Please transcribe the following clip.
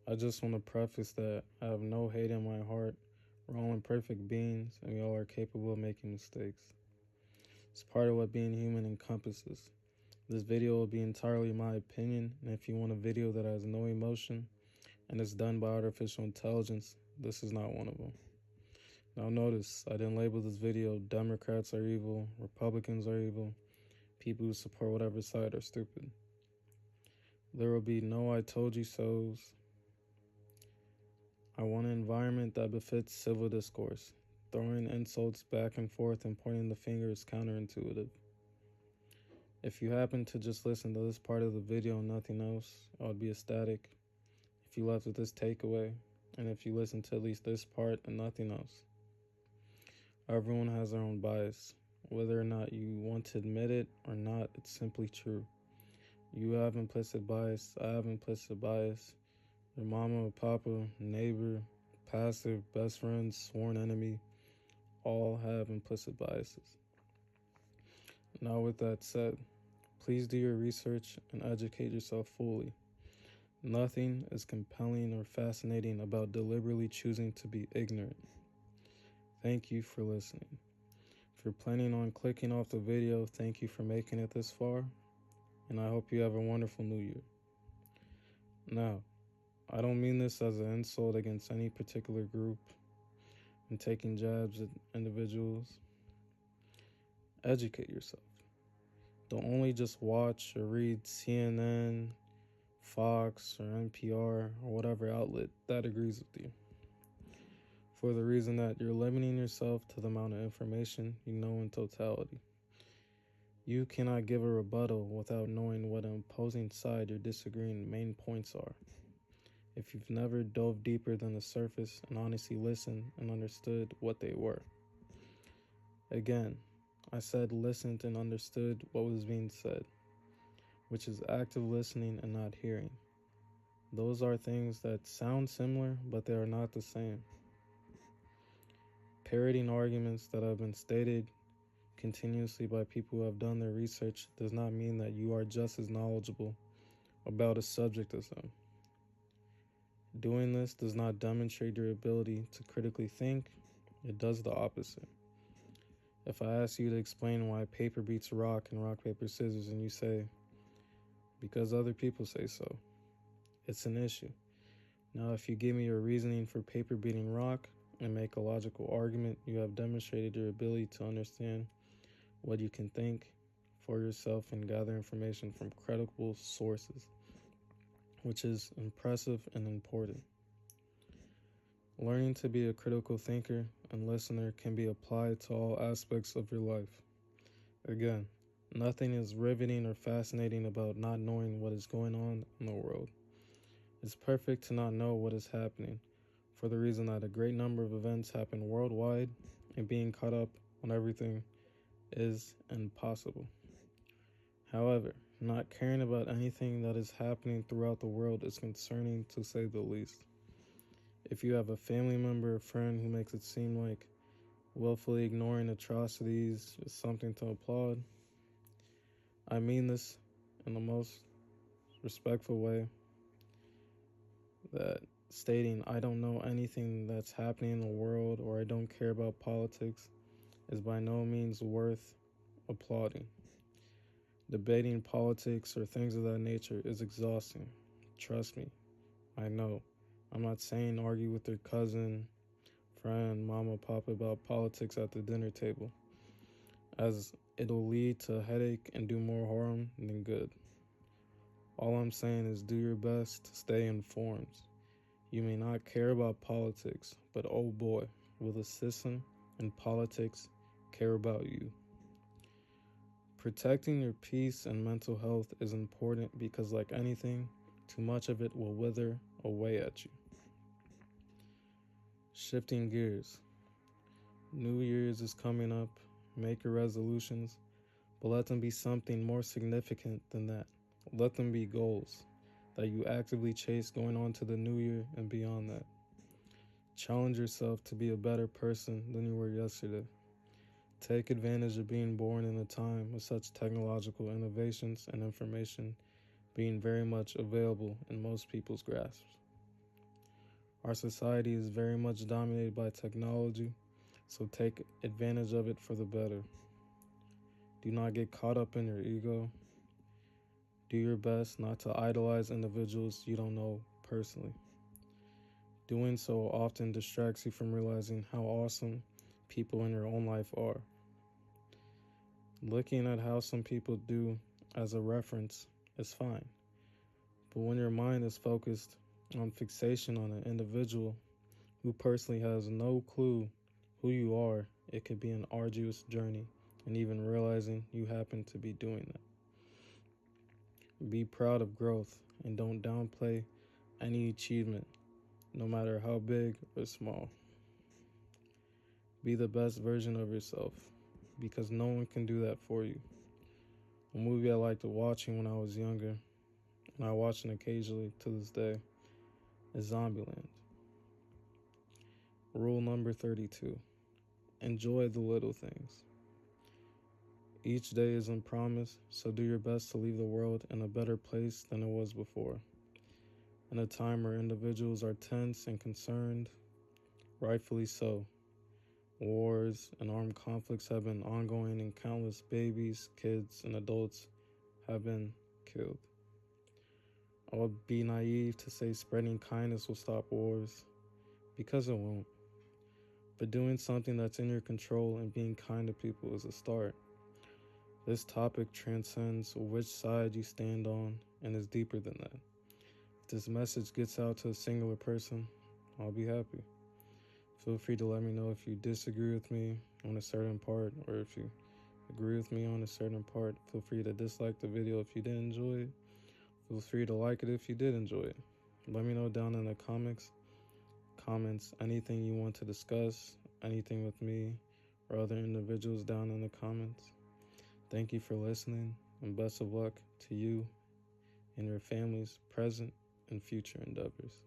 I just want to preface that I have no hate in my heart. We're all imperfect beings, and we all are capable of making mistakes. It's part of what being human encompasses. This video will be entirely my opinion, and if you want a video that has no emotion and is done by artificial intelligence, this is not one of them. Now notice, I didn't label this video Democrats are evil, Republicans are evil, people who support whatever side are stupid. There will be no I told you so's. I want an environment that befits civil discourse. Throwing insults back and forth and pointing the finger is counterintuitive. If you happen to just listen to this part of the video and nothing else, I would be ecstatic if you left with this takeaway, and if you listen to at least this part and nothing else. Everyone has their own bias. Whether or not you want to admit it or not, it's simply true. You have implicit bias, I have implicit bias. Your mama, papa, neighbor, pastor, best friend, sworn enemy, all have implicit biases. Now with that said, please do your research and educate yourself fully. Nothing is compelling or fascinating about deliberately choosing to be ignorant. Thank you for listening. If you're planning on clicking off the video, thank you for making it this far, and I hope you have a wonderful new year. Now, I don't mean this as an insult against any particular group and taking jabs at individuals. Educate yourself. Don't only just watch or read CNN, Fox, or NPR, or whatever outlet that agrees with you. For the reason that you're limiting yourself to the amount of information you know in totality. You cannot give a rebuttal without knowing what an opposing side your disagreeing main points are. If you've never dove deeper than the surface and honestly listened and understood what they were. Again, I said listened and understood what was being said, which is active listening and not hearing. Those are things that sound similar, but they are not the same. Parroting arguments that have been stated continuously by people who have done their research does not mean that you are just as knowledgeable about a subject as them. Doing this does not demonstrate your ability to critically think, it does the opposite. If I ask you to explain why paper beats rock and rock, paper, scissors, and you say, because other people say so, it's an issue. Now, if you give me your reasoning for paper beating rock and make a logical argument, you have demonstrated your ability to understand what you can think for yourself and gather information from credible sources, which is impressive and important. Learning to be a critical thinker and listener can be applied to all aspects of your life. Again, nothing is riveting or fascinating about not knowing what is going on in the world. It's perfect to not know what is happening, for the reason that a great number of events happen worldwide, and being caught up on everything is impossible. However, not caring about anything that is happening throughout the world is concerning, to say the least. If you have a family member or friend who makes it seem like willfully ignoring atrocities is something to applaud, I mean this in the most respectful way, that stating I don't know anything that's happening in the world or I don't care about politics is by no means worth applauding. Debating politics or things of that nature is exhausting. Trust me, I know. I'm not saying argue with your cousin, friend, mama, papa about politics at the dinner table, as it'll lead to a headache and do more harm than good. All I'm saying is do your best to stay informed. You may not care about politics, but oh boy, will the system and politics care about you. Protecting your peace and mental health is important because, like anything, too much of it will wither away at you. Shifting gears. New Year's is coming up. Make your resolutions, but let them be something more significant than that. Let them be goals that you actively chase going on to the new year and beyond that. Challenge yourself to be a better person than you were yesterday. Take advantage of being born in a time of such technological innovations and information being very much available in most people's grasps. Our society is very much dominated by technology, so take advantage of it for the better. Do not get caught up in your ego. Do your best not to idolize individuals you don't know personally. Doing so often distracts you from realizing how awesome people in your own life are. Looking at how some people do as a reference is fine, but when your mind is focused on fixation on an individual who personally has no clue who you are, it could be an arduous journey, and even realizing you happen to be doing that. Be proud of growth and don't downplay any achievement, no matter how big or small. Be the best version of yourself, because no one can do that for you. A movie I liked watching when I was younger, and I watch it occasionally to this day, is Zombieland. Rule number 32. Enjoy the little things. Each day isn't promised, so do your best to leave the world in a better place than it was before. In a time where individuals are tense and concerned, rightfully so. Wars and armed conflicts have been ongoing, and countless babies, kids, and adults have been killed. I would be naive to say spreading kindness will stop wars, because it won't. But doing something that's in your control and being kind to people is a start. This topic transcends which side you stand on and is deeper than that. If this message gets out to a singular person, I'll be happy. Feel free to let me know if you disagree with me on a certain part, or if you agree with me on a certain part. Feel free to dislike the video if you didn't enjoy it. Feel free to like it if you did enjoy it. Let me know down in the comments anything you want to discuss, anything with me or other individuals down in the comments. Thank you for listening, and best of luck to you and your family's present and future endeavors.